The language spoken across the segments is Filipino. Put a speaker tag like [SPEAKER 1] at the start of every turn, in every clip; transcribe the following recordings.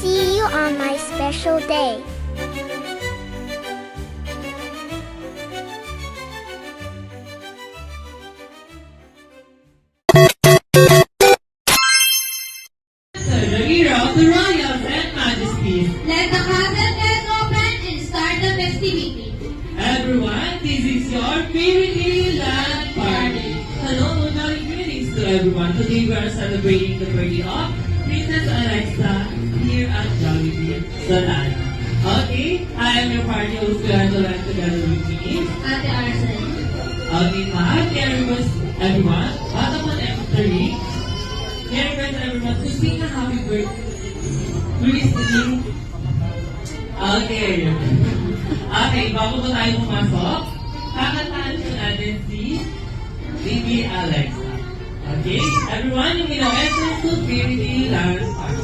[SPEAKER 1] See you on my special day.
[SPEAKER 2] The hero of the royals and majesties.
[SPEAKER 3] Let the cabinet open and start the festivity.
[SPEAKER 2] Everyone, this is your Fairy Land Party. Hello, morning greetings to everyone. Today we are celebrating the birthday of Princess Alexa here at Jollibee, Solana. Okay, I am your party host, Angela, and together with me.
[SPEAKER 3] Ate Arsen.
[SPEAKER 2] Okay, Merry Christmas, everyone. Bottom on M3. Merry Christmas, everyone. To sing a happy birthday. Please sing. Okay. Okay, bago po tayo pumasok, kakantahan po natin si Baby Alexa. Okay? Everyone, you may now enter to Fairy Land Party.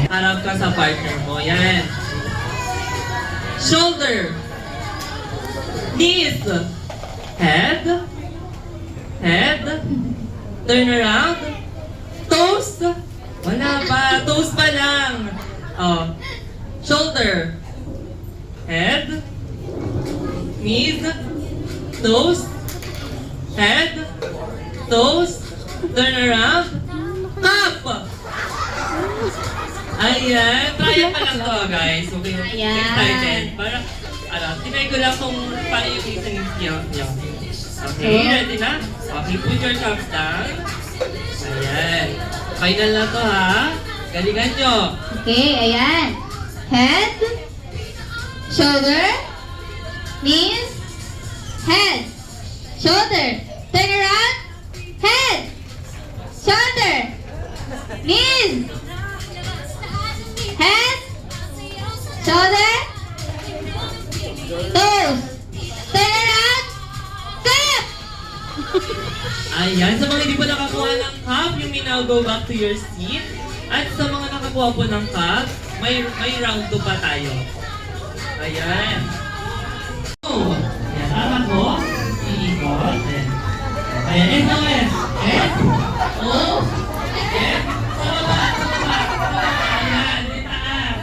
[SPEAKER 2] Harap ka sa partner mo. Yan. Shoulder. Knees. Head. Head. Turn around. Toes. Wala pa. Toes pa lang. Oh. Shoulder. Head. Knees. Toes. Head. Toes. Turn around. Cup. Ayan. Try pa lang to, guys. Okay.
[SPEAKER 3] Ayan.
[SPEAKER 2] Excited. Para, tinay ko lang kung paano yung listening skills nyo. Okay, ready na? Okay, put your thumbs down. Ayan. Final na to, ha? Galingan nyo.
[SPEAKER 3] Okay, ayan. Head. Shoulder. Knees. Head. Shoulder. Turn around. Head. Shoulder. Knees. Head. Shoulder. Toes. Turn around. Clap.
[SPEAKER 2] Ayan. Sa mga hindi pa nakakuha ng cup, you may now go back to your seat. At sa mga nakakuha po ng cup, may round 2 pa tayo. Ayan. Oh, ayan. Tama ko. Iikot. Ayan. S lang S. S. O. S. Sa baba. Sa baba. Sa baba. Ayan. May taas.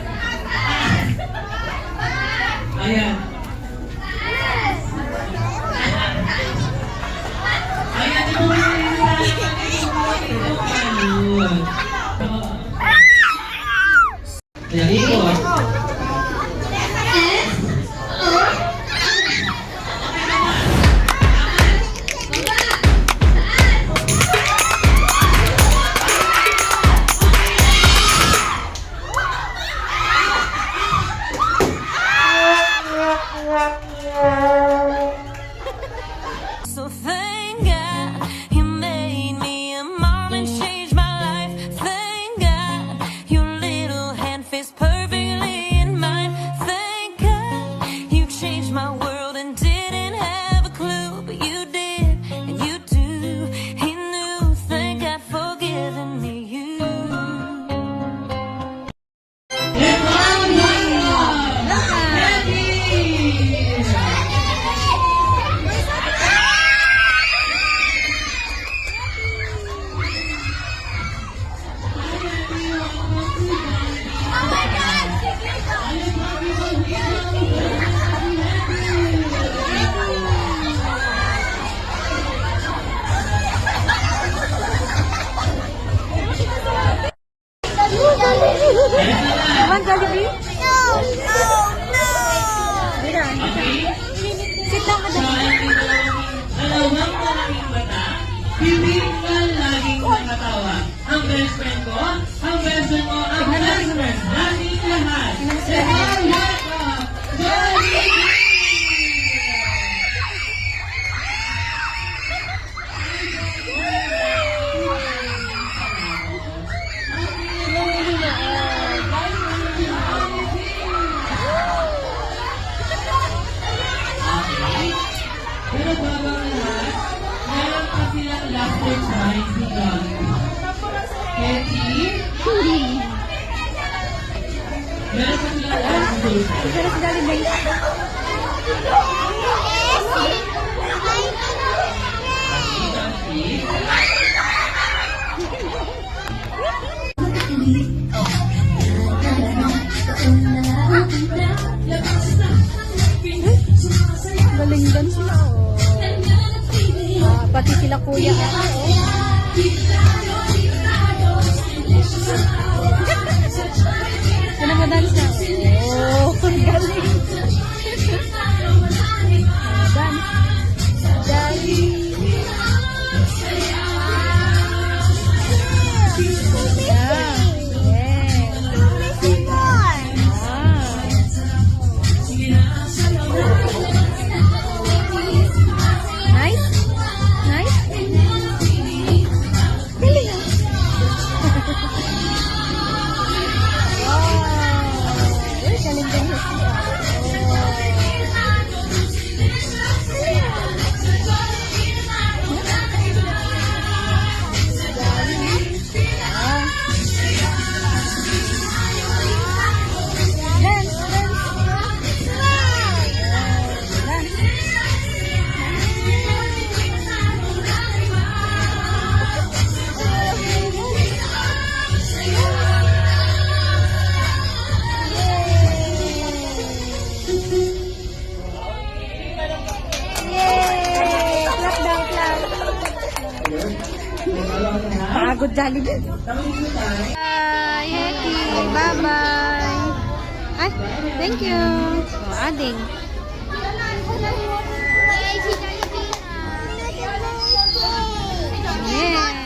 [SPEAKER 2] Ayan. Ayan. Di mo ayan. Ikot.
[SPEAKER 3] S. O.
[SPEAKER 4] So thank God He made me a mom and changed my life.
[SPEAKER 2] Hindi ka laging nakatawa. Ang best friend ko, ang best friend mo, ang best friend. Natin lahat. Let's welcome Jollibee! Pero bago ang lahat, meron pa silang laughter time si Jollibee. Hetty? Meron pa silang laughter time. Jollibee?
[SPEAKER 4] Galing din sila, oh. Pati sila kuya, oh. Sino mo dance na? Oh, galing. Dance. Galing. Yeah.
[SPEAKER 1] Missing more.
[SPEAKER 4] Nice? Nice? Galing, ah. Wow. Uy, galing din siya. Dance, dance. Dance. Yay! Clap daw, clap. Pagod Jollibee. Bye, Hetty. Bye-bye. Ay, thank you. Oh, ading.
[SPEAKER 1] Yay, si Jollibee na.
[SPEAKER 4] Yeah.